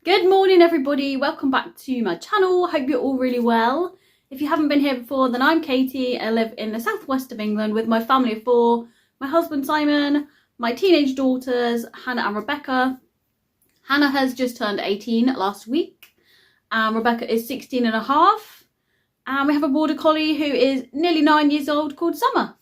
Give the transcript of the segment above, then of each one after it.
Good morning everybody, welcome back to my channel. Hope you're all really well. If you haven't been here before, then I'm Katie. I live in the southwest of England with my family of 4, my husband Simon, my teenage daughters Hannah and Rebecca. Hannah has just turned 18 last week and Rebecca is 16 and a half, and we have a border collie who is nearly 9 years old called Summer.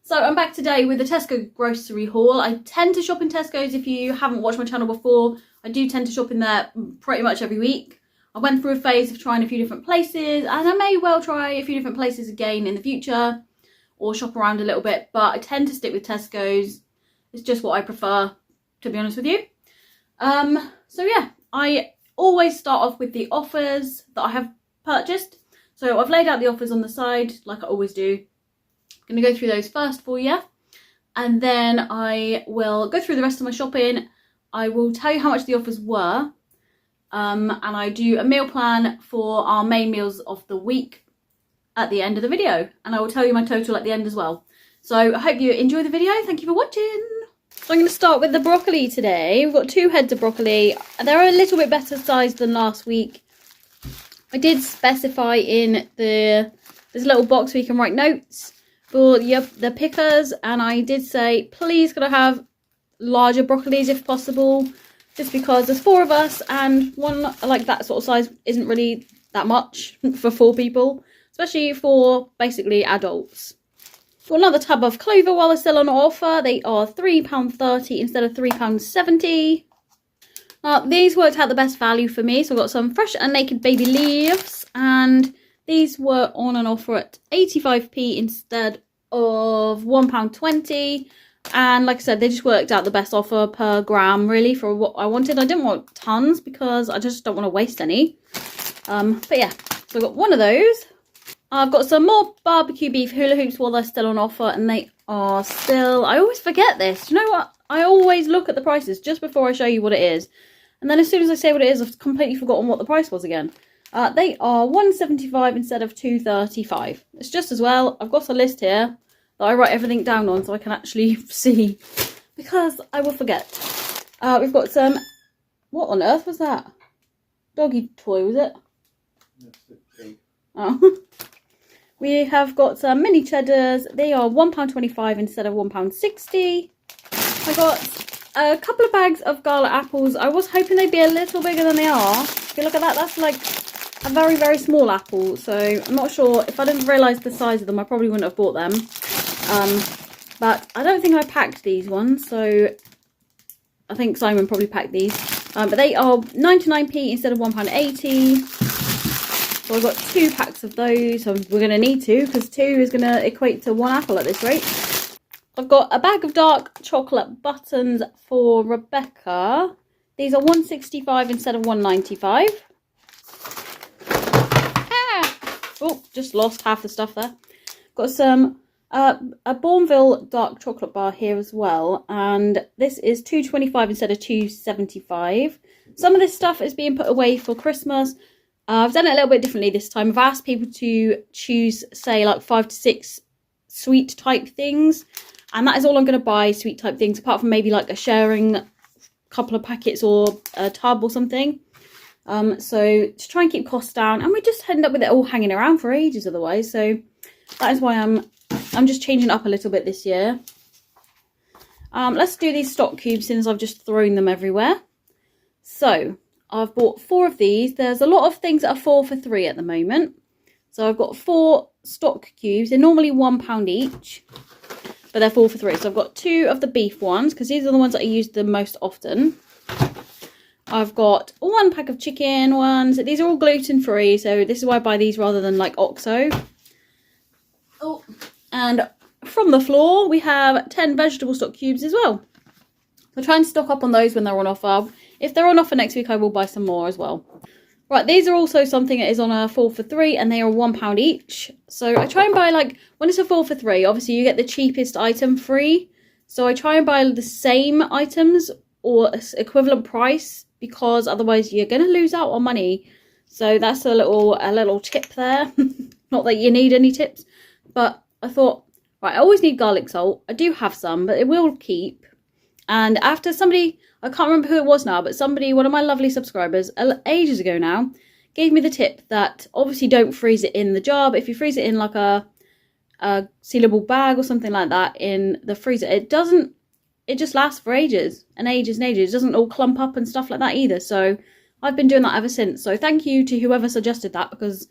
So I'm back today with the Tesco grocery haul. I tend to shop in Tesco's. If you haven't watched my channel before, I do tend to shop in there pretty much every week. I went through a phase of trying a few different places, and I may well try a few different places again in the future or shop around a little bit, but I tend to stick with Tesco's. It's just what I prefer, to be honest with you. So yeah, I always start off with the offers that I have purchased. So I've laid out the offers on the side like I always do. I'm going to go through those first for you, and then I will go through the rest of my shopping. I will tell you how much the offers were, and I do a meal plan for our main meals of the week at the end of the video, and I will tell you my total at the end as well. So I hope you enjoy the video. Thank you for watching. So I'm going to start with the broccoli today. We've got 2 heads of broccoli. They're a little bit better sized than last week. I did specify in there's a little box where you can write notes for the pickers, and I did say please could I have larger broccolis if possible, just because there's 4 of us and one like that sort of size isn't really that much for 4 people, especially for basically adults. Got another tub of clover while they're still on offer. They are £3.30 instead of £3.70. These worked out the best value for me, so I got some fresh and naked baby leaves, and these were on an offer at 85p instead of £1.20. And like I said, they just worked out the best offer per gram really for what I wanted. I didn't want tons because I just don't want to waste any. But yeah, so I got one of those. I've got some more barbecue beef hula hoops while they're still on offer, and they are still, I always forget this. You know what? I always look at the prices just before I show you what it is. And then as soon as I say what it is, I've completely forgotten what the price was again. They are £1.75 instead of £2.35. It's just as well. I've got a list here that I write everything down on so I can actually see, because I will forget. We've got some, what on earth was that? Doggy toy, was it? That's the pig. Oh. We have got some mini cheddars. They are £1.25 instead of £1.60. I got a couple of bags of garlic apples. I was hoping they'd be a little bigger than they are. If you look at that, that's like a very, very small apple. So I'm not sure. If I didn't realise the size of them, I probably wouldn't have bought them. But I don't think I packed these ones. So I think Simon probably packed these. But they are 99p instead of £1.80. So I've got 2 packs of those. So we're going to need 2 because 2 is going to equate to 1 apple at this rate. I've got a bag of dark chocolate buttons for Rebecca. These are £1.65 instead of £1.95. Oh, just lost half the stuff there. Got some a Bourneville dark chocolate bar here as well, and this is £2.25 instead of £2.75. Some of this stuff is being put away for Christmas. I've done it a little bit differently this time. I've asked people to choose, say, like 5 to 6 sweet type things, and that is all I'm going to buy, sweet type things, apart from maybe like a sharing couple of packets or a tub or something. So to try and keep costs down, and we just end up with it all hanging around for ages otherwise. So that is why I'm just changing up a little bit this year. Let's do these stock cubes since I've just thrown them everywhere. So I've bought 4 of these. There's a lot of things that are 4 for 3 at the moment. So I've got 4 stock cubes. They're normally £1 each, but they're 4 for 3. So I've got 2 of the beef ones because these are the ones that I use the most often. I've got 1 pack of chicken ones. These are all gluten free, so this is why I buy these rather than like Oxo. Oh, and from the floor we have 10 vegetable stock cubes as well. So try and stock up on those when they're on offer. If they're on offer next week, I will buy some more as well. Right, these are also something that is on a 4 for 3, and they are £1 each. So I try and buy, like, when it's a 4 for 3, obviously you get the cheapest item free. So I try and buy the same items or equivalent price, because otherwise you're going to lose out on money. So that's a little tip there. Not that you need any tips, but I thought, right, I always need garlic salt. I do have some, but it will keep. And after somebody, I can't remember who it was now, but somebody, one of my lovely subscribers, ages ago now, gave me the tip that obviously don't freeze it in the jar, but if you freeze it in like a sealable bag or something like that in the freezer, it just lasts for ages and ages and ages. It doesn't all clump up and stuff like that either. So I've been doing that ever since. So thank you to whoever suggested that, because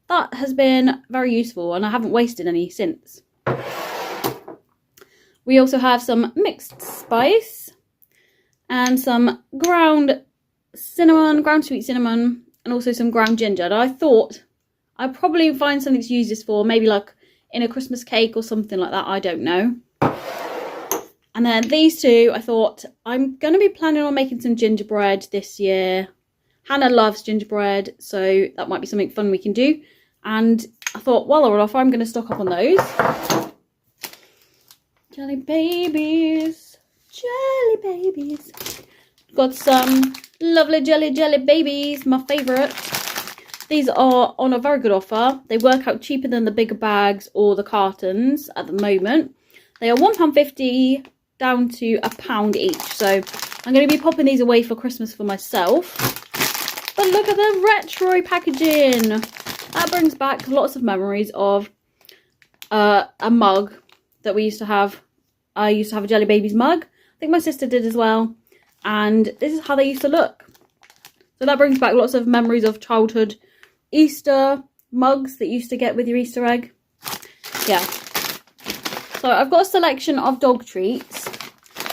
that has been very useful and I haven't wasted any since. We also have some mixed spice and some ground cinnamon, ground sweet cinnamon, and also some ground ginger. And I thought I'd probably find something to use this for, maybe like in a Christmas cake or something like that. I don't know. And then these two, I thought I'm going to be planning on making some gingerbread this year. Hannah loves gingerbread, so that might be something fun we can do. And I thought, while they're off, I'm going to stock up on those. Jelly babies. Jelly babies. Got some lovely jelly babies, my favourite. These are on a very good offer. They work out cheaper than the bigger bags or the cartons at the moment. They are £1.50 down to £1 each. So I'm going to be popping these away for Christmas for myself. But look at the retro packaging. That brings back lots of memories of a mug that we used to have. I used to have a Jelly Babies mug. I think my sister did as well. And this is how they used to look. So that brings back lots of memories of childhood Easter mugs that you used to get with your Easter egg. Yeah. So I've got a selection of dog treats.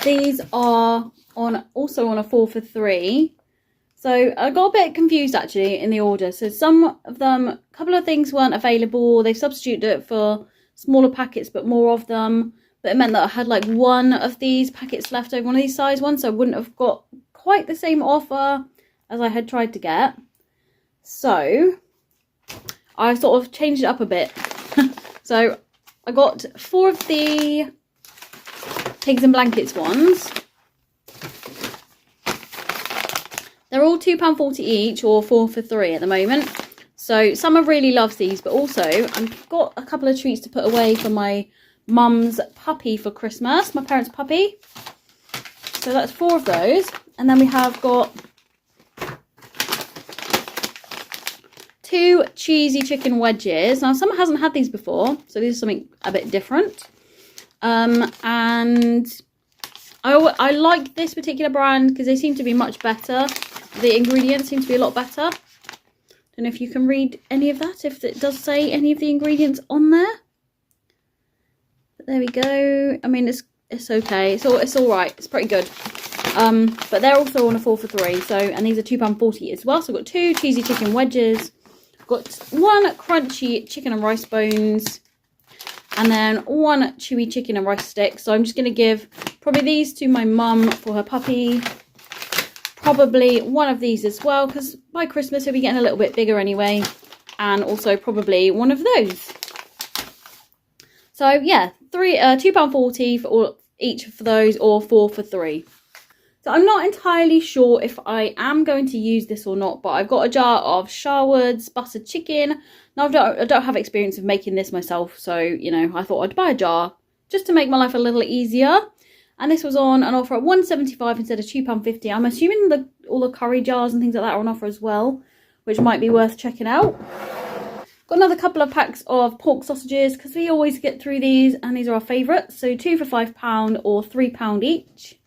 These are also on a 4 for 3. So I got a bit confused actually in the order. So some of them, a couple of things weren't available. They substituted it for smaller packets, but more of them. But it meant that I had like one of these packets left over, one of these size ones. So I wouldn't have got quite the same offer as I had tried to get. So I sort of changed it up a bit. So I got 4 of the pigs and blankets ones. They're all £2.40 each, or 4 for 3 at the moment. So Summer really loves these, but also I've got a couple of treats to put away for my mum's puppy for Christmas, my parents' puppy. So that's 4 of those. And then we have got 2 cheesy chicken wedges. Now Summer hasn't had these before, so this is something a bit different. And I like this particular brand because they seem to be much better. The ingredients seem to be a lot better. Don't know if you can read any of that, if it does say any of the ingredients on there. But there we go. I mean, it's okay. It's all right. It's pretty good. But they're also on a 4 for 3. So, and these are £2.40 as well. So I've got 2 cheesy chicken wedges. I've got 1 crunchy chicken and rice bones. And then 1 chewy chicken and rice stick. So I'm just going to give probably these to my mum for her puppy. Probably 1 of these as well, because by Christmas he'll be getting a little bit bigger anyway. And also probably 1 of those. So yeah, £2.40 for each for those, or 4 for 3. So I'm not entirely sure if I am going to use this or not, but I've got a jar of Sharwood's buttered chicken. Now I don't have experience of making this myself, so you know, I thought I'd buy a jar just to make my life a little easier. And this was on an offer at £1.75 instead of £2.50. I'm assuming all the curry jars and things like that are on offer as well, which might be worth checking out. Got another couple of packs of pork sausages, because we always get through these, and these are our favourites. So 2 for £5 or £3 each.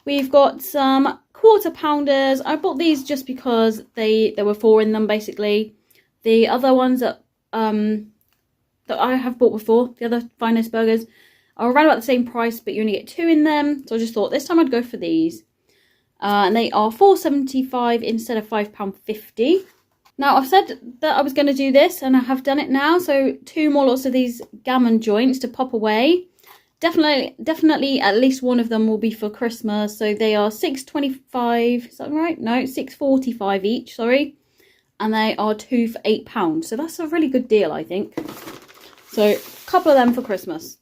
We've got some quarter pounders. I bought these just because there were 4 in them, basically. The other ones that I have bought before, the other Finest burgers, are around about the same price, but you only get 2 in them. So I just thought this time I'd go for these. And they are £4.75 instead of £5.50. Now, I've said that I was going to do this, and I have done it now. So 2 more lots of these gammon joints to pop away. Definitely at least one of them will be for Christmas. So they are £6.25. Is that right? No, £6.45 each, sorry. And they are 2 for £8. So that's a really good deal, I think. So a couple of them for Christmas.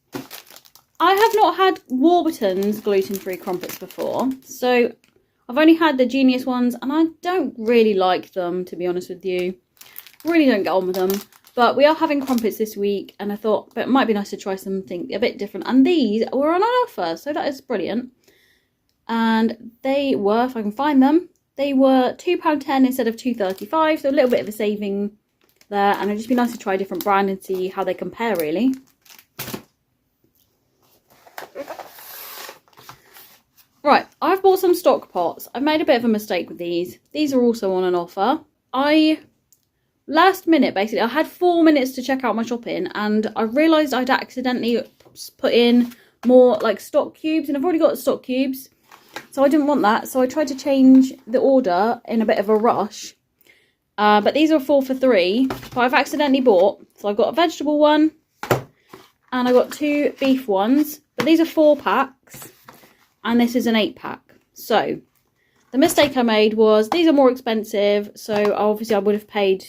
I have not had Warburton's gluten-free crumpets before. So I've only had the Genius ones, and I don't really like them, to be honest with you. Really don't get on with them. But we are having crumpets this week, and I thought it might be nice to try something a bit different. And these were on an offer, so that is brilliant. and they were, if I can find them, they were £2.10 instead of £2.35, so a little bit of a saving there, and it'd just be nice to try a different brand and see how they compare, really. Right, I've bought some stock pots. I've made a bit of a mistake with these. These are also on an offer. Last minute, basically, I had 4 minutes to check out my shopping, and I realised I'd accidentally put in more like stock cubes, and I've already got stock cubes, so I didn't want that. So I tried to change the order in a bit of a rush. But these are 4 for £3, but I've accidentally bought. So I got a vegetable one, and I got 2 beef ones, but these are 4 packs, and this is an 8-pack. So the mistake I made was these are more expensive, so obviously I would have paid,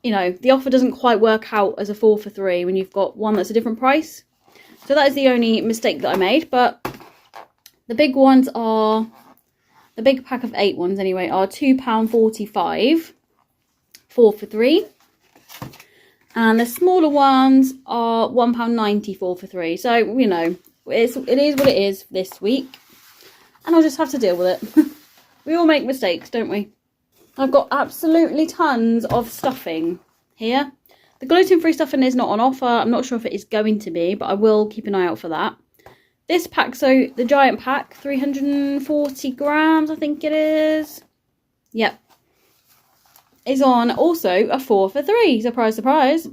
you know, the offer doesn't quite work out as a 4 for £3 when you've got one that's a different price. So that is the only mistake that I made, but the big ones are, the big pack of 8 ones anyway, are £2.45, 4 for £3. And the smaller ones are £1.90, 4 for £3. So, you know, it is what it is this week. And I'll just have to deal with it. We all make mistakes, don't we? I've got absolutely tons of stuffing here. The gluten-free stuffing is not on offer. I'm not sure if it is going to be, but I will keep an eye out for that. This pack, so the giant pack, 340 grams, I think it is. Yep. Is on also a 4 for £3. Surprise, surprise.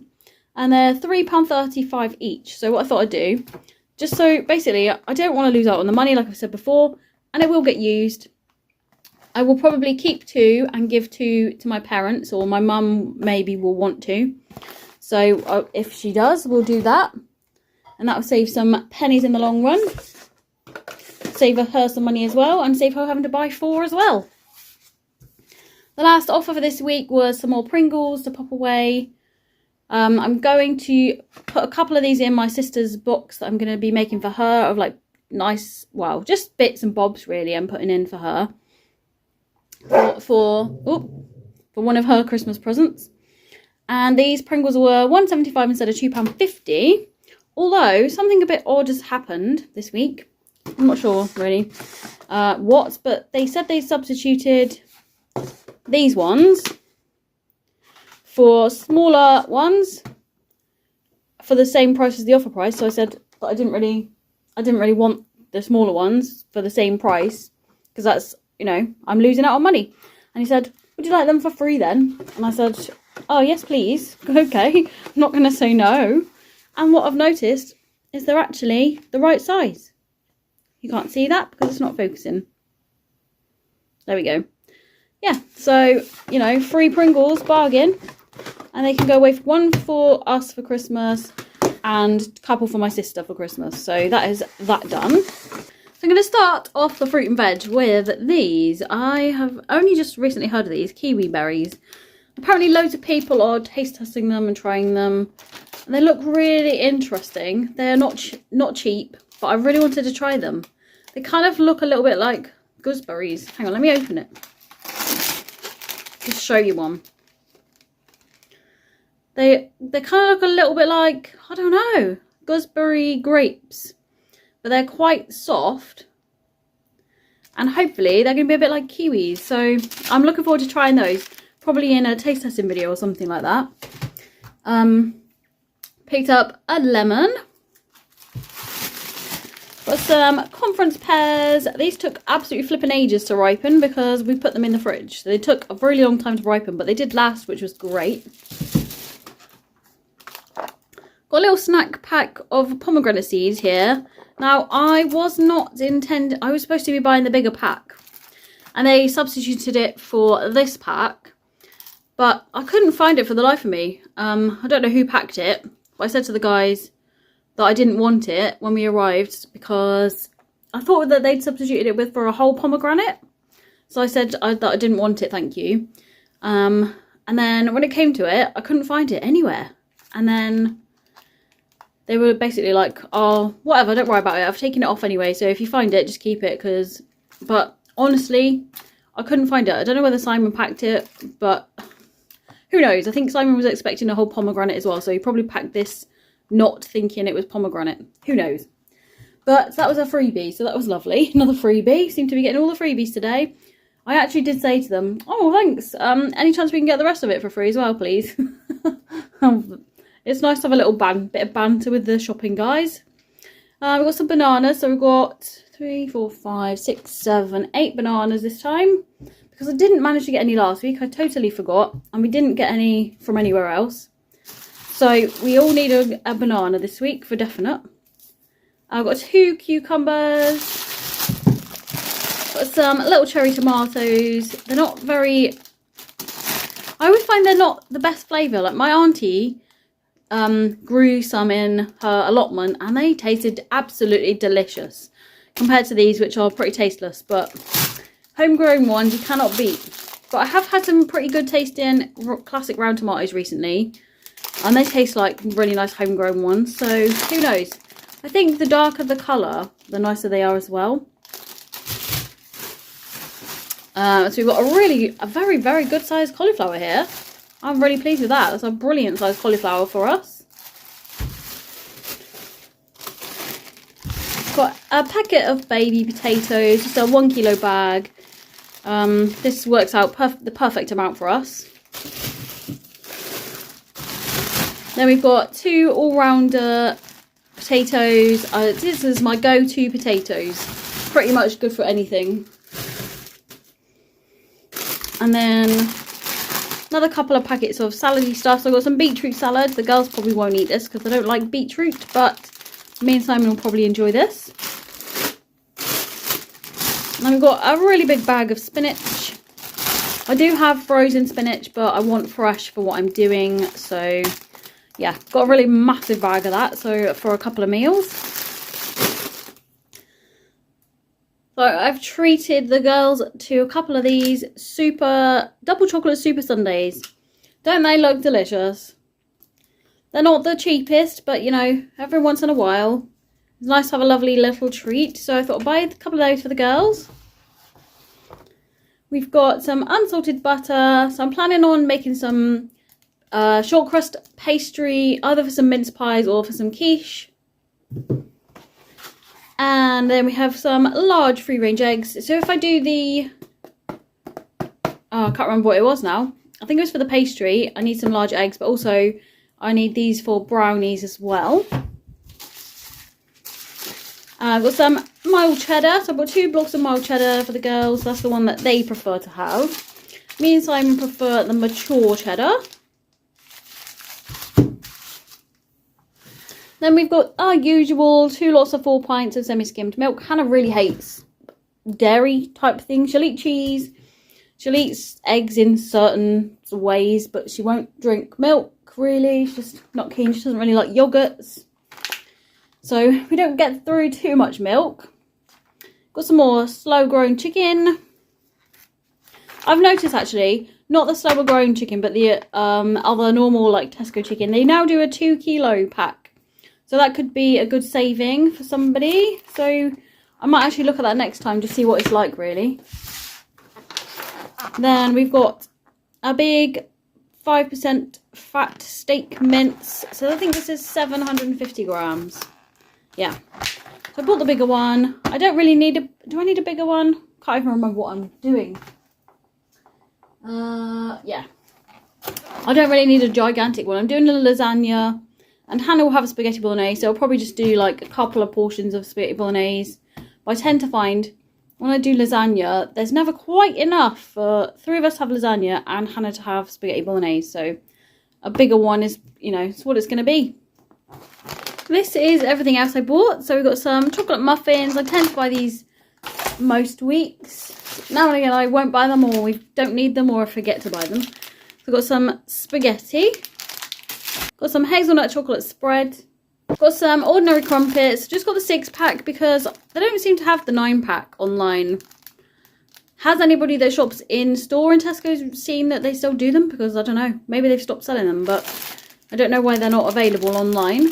And they're £3.35 each. So what I thought I'd do, just so basically I don't want to lose out on the money, like I said before, and it will get used. I will probably keep 2 and give 2 to my parents, or my mum maybe will want to. So if she does, we'll do that. And that will save some pennies in the long run. Save her some money as well, and save her having to buy 4 as well. The last offer for this week was some more Pringles to pop away. I'm going to put a couple of these in my sister's box that I'm going to be making for her, of like nice, well, just bits and bobs really I'm putting in for her. For one of her Christmas presents. And these Pringles were £1.75 instead of £2.50. Although something a bit odd has happened this week. I'm not sure really what, but they said they substituted these ones for smaller ones for the same price as the offer price. So I said that I didn't really want the smaller ones for the same price, because that's, you know, I'm losing out on money. And he said, would you like them for free then? And I said, oh yes please. Okay, I'm not going to say no. And what I've noticed is they're actually the right size. You can't see that because it's not focusing. There we go. Yeah, so, you know, free Pringles, bargain. And they can go away, one for us for Christmas and a couple for my sister for Christmas. So that is that done. So I'm going to start off the fruit and veg with these. I have only just recently heard of these, kiwi berries. Apparently loads of people are taste testing them and trying them. And they look really interesting. They're not cheap, but I really wanted to try them. They kind of look a little bit like gooseberries. Hang on, let me open it. Just show you one. They kind of look a little bit like, I don't know, gooseberry grapes. But they're quite soft. And hopefully they're going to be a bit like kiwis. So I'm looking forward to trying those. Probably in a taste testing video or something like that. Picked up a lemon. Got some conference pears. These took absolutely flipping ages to ripen because we put them in the fridge. So they took a really long time to ripen, but they did last, which was great. Got a little snack pack of pomegranate seeds here. Now, I was supposed to be buying the bigger pack. And they substituted it for this pack. But I couldn't find it for the life of me. I don't know who packed it. But I said to the guys that I didn't want it when we arrived, because I thought that they'd substituted it for a whole pomegranate. So I said that I didn't want it, thank you. And then when it came to it, I couldn't find it anywhere. And then they were basically like, oh, whatever, don't worry about it. I've taken it off anyway, so if you find it, just keep it. But honestly, I couldn't find it. I don't know whether Simon packed it, but who knows? I think Simon was expecting a whole pomegranate as well, so he probably packed this not thinking it was pomegranate. Who knows? But that was a freebie, so that was lovely. Another freebie. Seem to be getting all the freebies today. I actually did say to them, oh, thanks. Any chance we can get the rest of it for free as well, please? It's nice to have a little bit of banter with the shopping guys. We've got some bananas. So we've got 3, 4, 5, 6, 7, 8 bananas this time. Because I didn't manage to get any last week. I totally forgot. And we didn't get any from anywhere else. So we all need a banana this week for definite. I've got 2 cucumbers. Got some little cherry tomatoes. They're not very... I always find they're not the best flavour. Like my auntie grew some in her allotment and they tasted absolutely delicious. Compared to these, which are pretty tasteless. But homegrown ones you cannot beat. But I have had some pretty good tasting classic round tomatoes recently. And they taste like really nice homegrown ones. So who knows? I think the darker the colour, the nicer they are as well. So we've got a very, very good sized cauliflower here. I'm really pleased with that. That's a brilliant sized cauliflower for us. Got a packet of baby potatoes, just a 1 kilo bag. This works out the perfect amount for us. Then we've got 2 all-rounder potatoes. This is my go-to potatoes. Pretty much good for anything. And then another couple of packets of salady stuff. So I've got some beetroot salad. The girls probably won't eat this because they don't like beetroot, but me and Simon will probably enjoy this. And then we've got a really big bag of spinach. I do have frozen spinach, but I want fresh for what I'm doing. So yeah, got a really massive bag of that. So for a couple of meals. So I've treated the girls to a couple of these double chocolate super sundaes. Don't they look delicious? They're not the cheapest, but you know, every once in a while, it's nice to have a lovely little treat. So I thought I'd buy a couple of those for the girls. We've got some unsalted butter. So I'm planning on making some short crust pastry, either for some mince pies or for some quiche. And then we have some large free-range eggs. So if I do the... Oh, I can't remember what it was now. I think it was for the pastry. I need some large eggs, but also I need these for brownies as well. I've got some mild cheddar. So I've got 2 blocks of mild cheddar for the girls. That's the one that they prefer to have. Me and Simon prefer the mature cheddar. Then we've got our usual 2 lots of 4 pints of semi-skimmed milk. Hannah really hates dairy type things. She'll eat cheese. She'll eat eggs in certain ways, but she won't drink milk, really. She's just not keen. She doesn't really like yogurts. So we don't get through too much milk. Got some more slow-growing chicken. I've noticed, actually, not the slower-growing chicken, but the other normal, like, Tesco chicken. They now do a 2 kilo pack. So that could be a good saving for somebody. So I might actually look at that next time to see what it's like, really. Then we've got a big 5% fat steak mince. So I think this is 750 grams. Yeah. So I bought the bigger one. I don't really need do I need a bigger one? Can't even remember what I'm doing. Yeah. I don't really need a gigantic one. I'm doing a lasagna. And Hannah will have a spaghetti bolognese, so I'll probably just do like a couple of portions of spaghetti bolognese. But I tend to find when I do lasagna, there's never quite enough for 3 of us to have lasagna and Hannah to have spaghetti bolognese. So a bigger one is, you know, it's what it's going to be. This is everything else I bought. So we've got some chocolate muffins. I tend to buy these most weeks. Now and again, I won't buy them, or we don't need them, or I forget to buy them. So we've got some spaghetti. Got some hazelnut chocolate spread. Got some ordinary crumpets. Just got the 6-pack because they don't seem to have the 9-pack online. Has anybody that shops in store in Tesco seen that they still do them? Because I don't know. Maybe they've stopped selling them, but I don't know why they're not available online.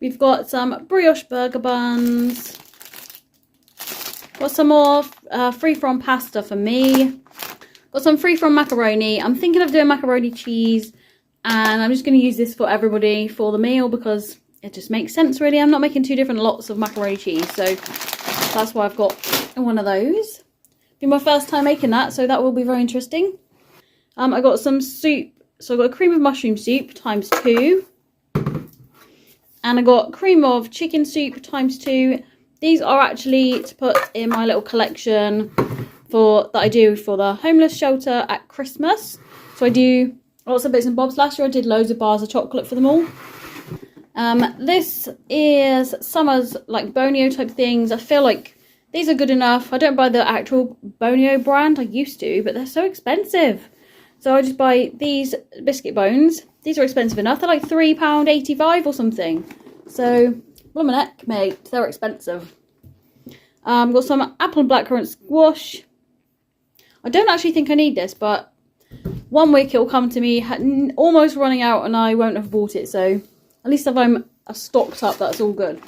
We've got some brioche burger buns. Got some more free-from pasta for me. Got some free-from macaroni. I'm thinking of doing macaroni cheese And I'm just going to use this for everybody for the meal because it just makes sense really. I'm not making 2 different lots of macaroni cheese, so that's why I've got one of those. Be my first time making that, so that will be very interesting. I got some soup, so I got a cream of mushroom soup times 2. And I got cream of chicken soup times 2. These are actually to put in my little collection that I do for the homeless shelter at Christmas. So I do lots of bits and bobs. Last year I did loads of bars of chocolate for them all. This is Summer's like Bonio type things. I feel like these are good enough. I don't buy the actual Bonio brand. I used to, but they're so expensive. So I just buy these biscuit bones. These are expensive enough. They're like £3.85 or something. So, blimey, mate, they're expensive. Got some apple and blackcurrant squash. I don't actually think I need this, but one week it will come to me almost running out and I won't have bought it. So, at least if I'm stocked up, that's all good.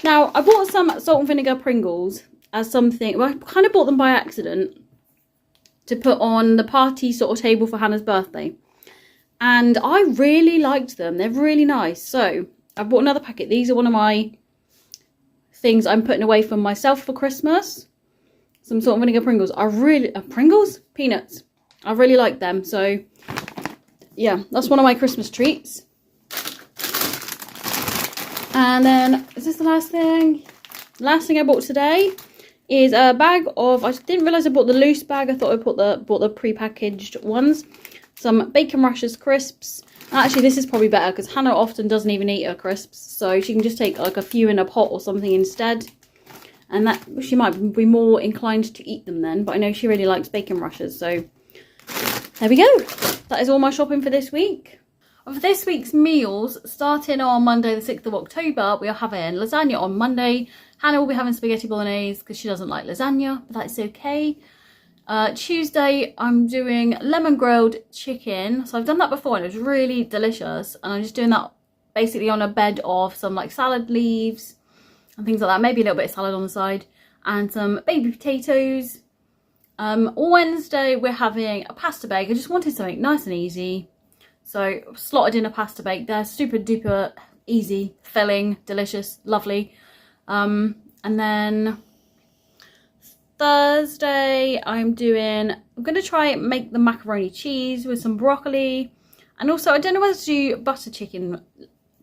Now, I bought some salt and vinegar Pringles as something. Well, I kind of bought them by accident to put on the party sort of table for Hannah's birthday. And I really liked them. They're really nice. So, I bought another packet. These are one of my things I'm putting away for myself for Christmas. Some salt and vinegar Pringles. Pringles? Peanuts. I really like them. So, yeah, that's one of my Christmas treats. And then, is this the last thing? The last thing I bought today is a bag of, I didn't realise I bought the loose bag. I thought I bought the pre-packaged ones. Some bacon rashers crisps. Actually, this is probably better because Hannah often doesn't even eat her crisps. So she can just take like a few in a pot or something instead. And that she might be more inclined to eat them then. But I know she really likes bacon rashers. So there we go. That is all my shopping for this week. For this week's meals, starting on Monday the 6th of October, we are having lasagna on Monday. Hannah will be having spaghetti bolognese because she doesn't like lasagna, but that's okay. Tuesday, I'm doing lemon grilled chicken. So I've done that before and it was really delicious. And I'm just doing that basically on a bed of some like salad leaves and things like that. Maybe a little bit of salad on the side and some baby potatoes. Wednesday, we're having a pasta bake. I just wanted something nice and easy. So slotted in a pasta bake. They're super duper easy, filling, delicious, lovely. And then Thursday I'm going to try and make the macaroni cheese with some broccoli. And also I don't know whether to do butter chicken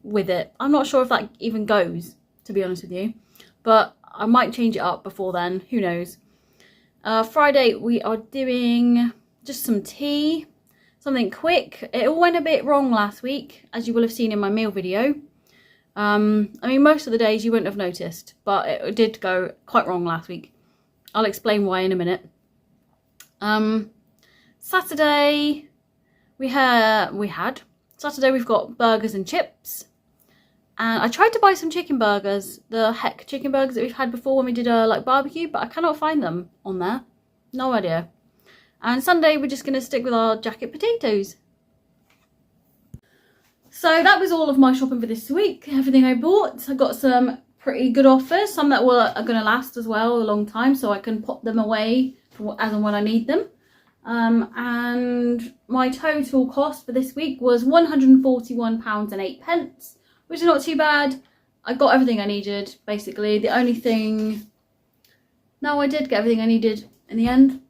with it. I'm not sure if that even goes, to be honest with you. But I might change it up before then, who knows. Friday we are doing just some tea. Something quick. It all went a bit wrong last week, as you will have seen in my meal video. I mean, most of the days you wouldn't have noticed, but it did go quite wrong last week. I'll explain why in a minute. Saturday, Saturday we've got burgers and chips. And I tried to buy some chicken burgers, the heck chicken burgers that we've had before when we did a like barbecue, but I cannot find them on there. No idea. And Sunday, we're just going to stick with our jacket potatoes. So that was all of my shopping for this week. Everything I bought. I got some pretty good offers. Some that are going to last as well a long time. So I can pop them away for as and when I need them. And my total cost for this week was £141.08. Which is not too bad. I got everything I needed, basically. The only thing... No, I did get everything I needed in the end.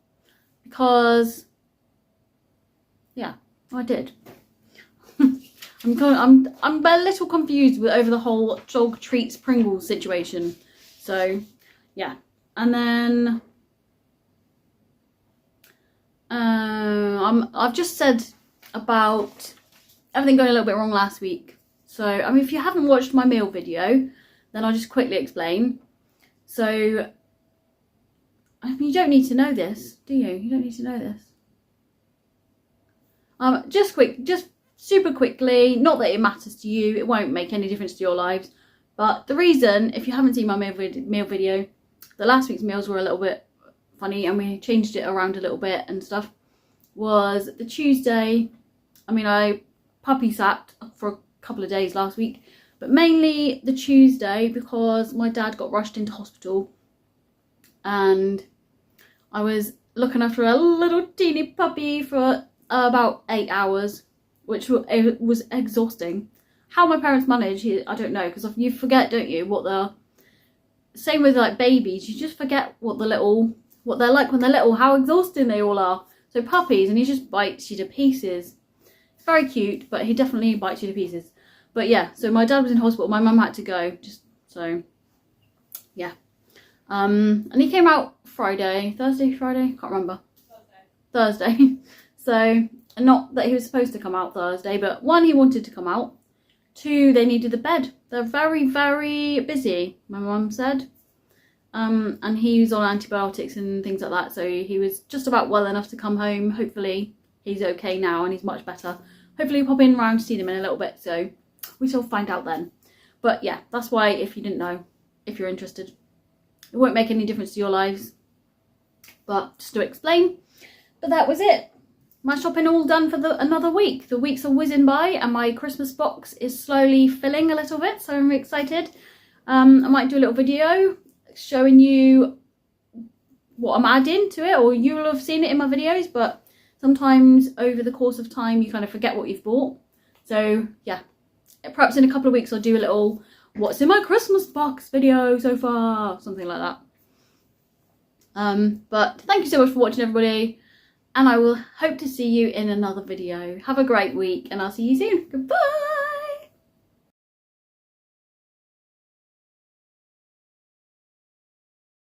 Because, yeah, I did. I'm a little confused over the whole dog treats Pringles situation. So, yeah. And then, I've just said about everything going a little bit wrong last week. So, I mean, if you haven't watched my meal video, then I'll just quickly explain. So, I mean, you don't need to know this, do you? You don't need to know this. Just super quickly, not that it matters to you, it won't make any difference to your lives, but the reason, if you haven't seen my meal video, the last week's meals were a little bit funny and we changed it around a little bit and stuff, was the Tuesday. I mean, I puppy sat for a couple of days last week, but mainly the Tuesday because my dad got rushed into hospital and I was looking after a little teeny puppy for about 8 hours. which it was exhausting. How my parents manage, I don't know, because you forget, don't you, what the... Same with like babies, you just forget what they're like when they're little, how exhausting they all are. So puppies, and he just bites you to pieces. It's very cute, but he definitely bites you to pieces. But yeah, so my dad was in hospital, my mum had to go, just so, yeah. And he came out Friday, Thursday, Friday, can't remember. Thursday. So, not that he was supposed to come out Thursday, but one, he wanted to come out. Two, they needed the bed. They're very, very busy, my mum said. And he was on antibiotics and things like that, so he was just about well enough to come home. Hopefully he's okay now and he's much better. Hopefully we'll pop in round to see them in a little bit, so we shall find out then. But yeah, that's why, if you didn't know, if you're interested, it won't make any difference to your lives, but just to explain. But that was it. My shopping all done for another week. The weeks are whizzing by and my Christmas box is slowly filling a little bit, so I'm excited. I might do a little video showing you what I'm adding to it, or you will have seen it in my videos, but sometimes over the course of time you kind of forget what you've bought. So yeah, perhaps in a couple of weeks I'll do a little what's in my Christmas box video so far, something like that. But thank you so much for watching, everybody. And I will hope to see you in another video. Have a great week and I'll see you soon. Goodbye.